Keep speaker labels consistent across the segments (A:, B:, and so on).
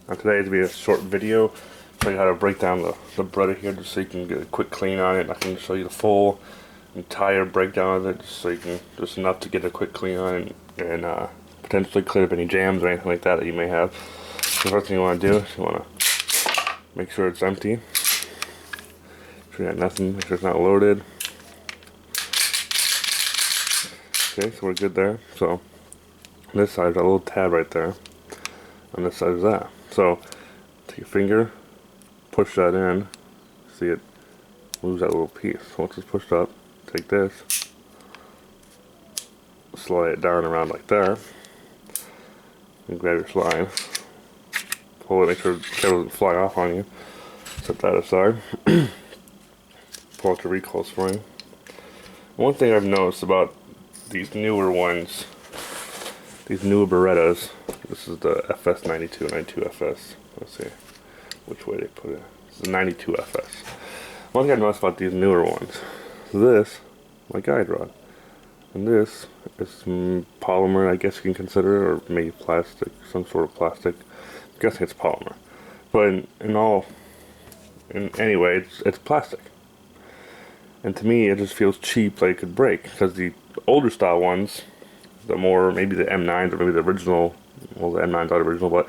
A: Now today is going to be a short video, show you how to break down the Beretta here just so you can get a quick clean on it. I can show you the full entire breakdown of it just so you can, just enough to get a quick clean on it and potentially clear up any jams or anything like that that you may have. The first thing you want to do is you want to make sure it's empty. Make sure you got nothing, make sure it's not loaded. Okay, so we're good there. So on this side, there's a little tab right there. On this side is that. So take your finger, push that in, see it moves that little piece. Once it's pushed up, take this, slide it down around like there, and grab your slide. Pull it, make sure it doesn't fly off on you. Set that aside. Pull out the recoil spring. One thing I've noticed about these newer ones, these newer Berettas, this is the FS92, 92FS. Let's see which way they put it. It's the 92FS. One thing I've noticed about these newer ones, this, my guide rod, and this is some polymer, I guess you can consider, or maybe plastic, some sort of plastic. I'm guessing it's polymer. But anyway, it's plastic. And to me, it just feels cheap, like it could break, because the older style ones, the more, maybe the M9s or maybe the original, well, the M9s are original, but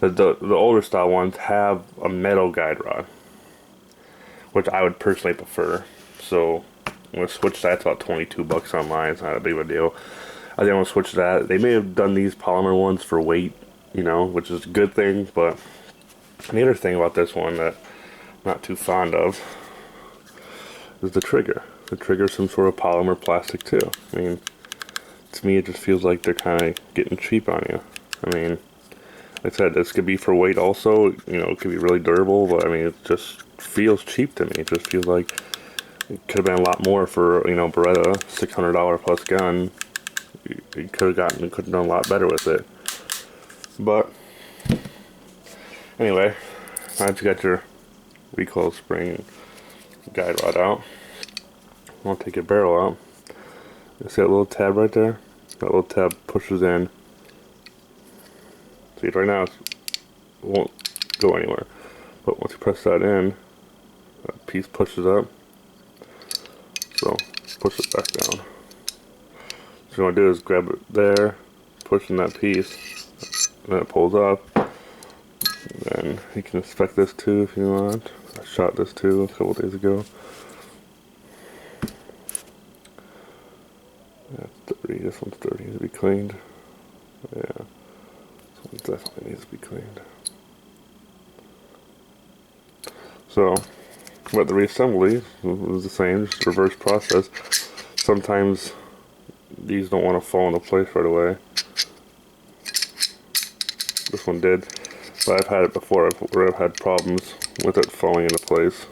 A: the older style ones have a metal guide rod, which I would personally prefer. So I'm going to switch that. It's about 22 bucks online. It's not a big of a deal. I think I'm going to switch that. They may have done these polymer ones for weight, you know, which is a good thing, but the other thing about this one that I'm not too fond of is the trigger. The trigger's some sort of polymer plastic too. I mean, to me it just feels like they're kind of getting cheap on you. I mean, like I said, this could be for weight also, you know, it could be really durable, but I mean, it just feels cheap to me. It just feels like it could have been a lot more for, you know, Beretta, $600 plus gun. You could have done a lot better with it. But anyway, now that you got your recoil spring guide rod out, I'm going to take your barrel out. You see that little tab right there? That little tab pushes in. See, right now it won't go anywhere. But once you press that in, that piece pushes up. So, push it back down. What you want to do is grab it there, push in that piece, and then it pulls up. And then you can inspect this too if you want. I shot this too a couple days ago. That's dirty. This one's dirty. Needs to be cleaned. Yeah. This one definitely needs to be cleaned. So, but the reassembly was the same, just reverse process. Sometimes these don't want to fall into place right away. This one did, but I've had it before where I've had problems with it falling into place.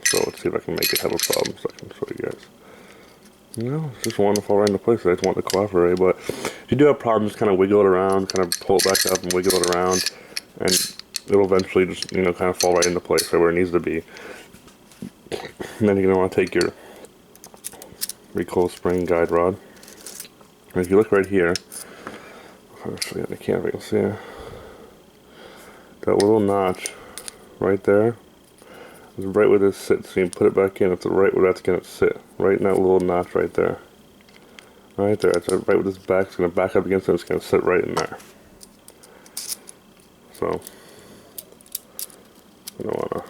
A: So let's see if I can make it have a problem so I can show you guys. No, it's just wanting to fall right into place. I just want to cooperate, but if you do have problems, kind of wiggle it around, kind of pull it back up and wiggle it around, and it'll eventually just, you know, kind of fall right into place right where it needs to be. And then you're going to want to take your recoil spring guide rod, and if you look right here, I'll show you on the camera, you'll see that little notch right there is right where this sits. So you put it back in, it's right where that's going to sit, right in that little notch right there. Right there, it's right where this back's going to back up against it, it's going to sit right in there. So, you don't want to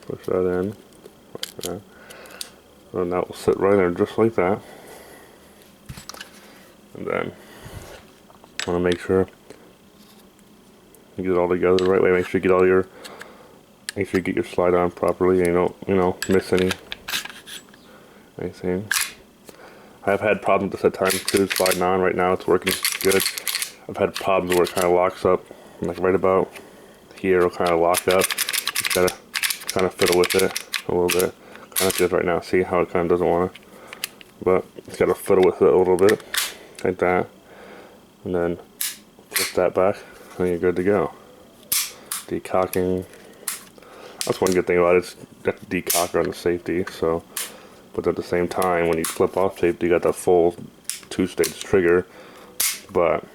A: push that in, like that. And that will sit right there just like that. And then, I want to make sure you get it all together the right way. Make sure you get your slide on properly and you don't miss anything. I've had problems with this at times too, sliding on. Right now it's working good. I've had problems where it kind of locks up, like right about here it'll kind of lock up. You gotta kind of fiddle with it a little bit. Kind of just right now, see how it kind of doesn't want to, but it's gotta fiddle with it a little bit, like that. And then push that back, and you're good to go. Decocking. That's one good thing about it. It's got the decocker on the safety, so. But at the same time, when you flip off safety, you got that full 2-stage trigger. But,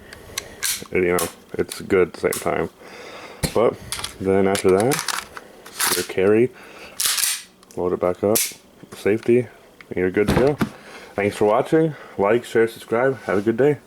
A: you know, it's good at the same time. But then after that, your carry, load it back up, safety, and you're good to go. Thanks for watching. Like, share, subscribe. Have a good day.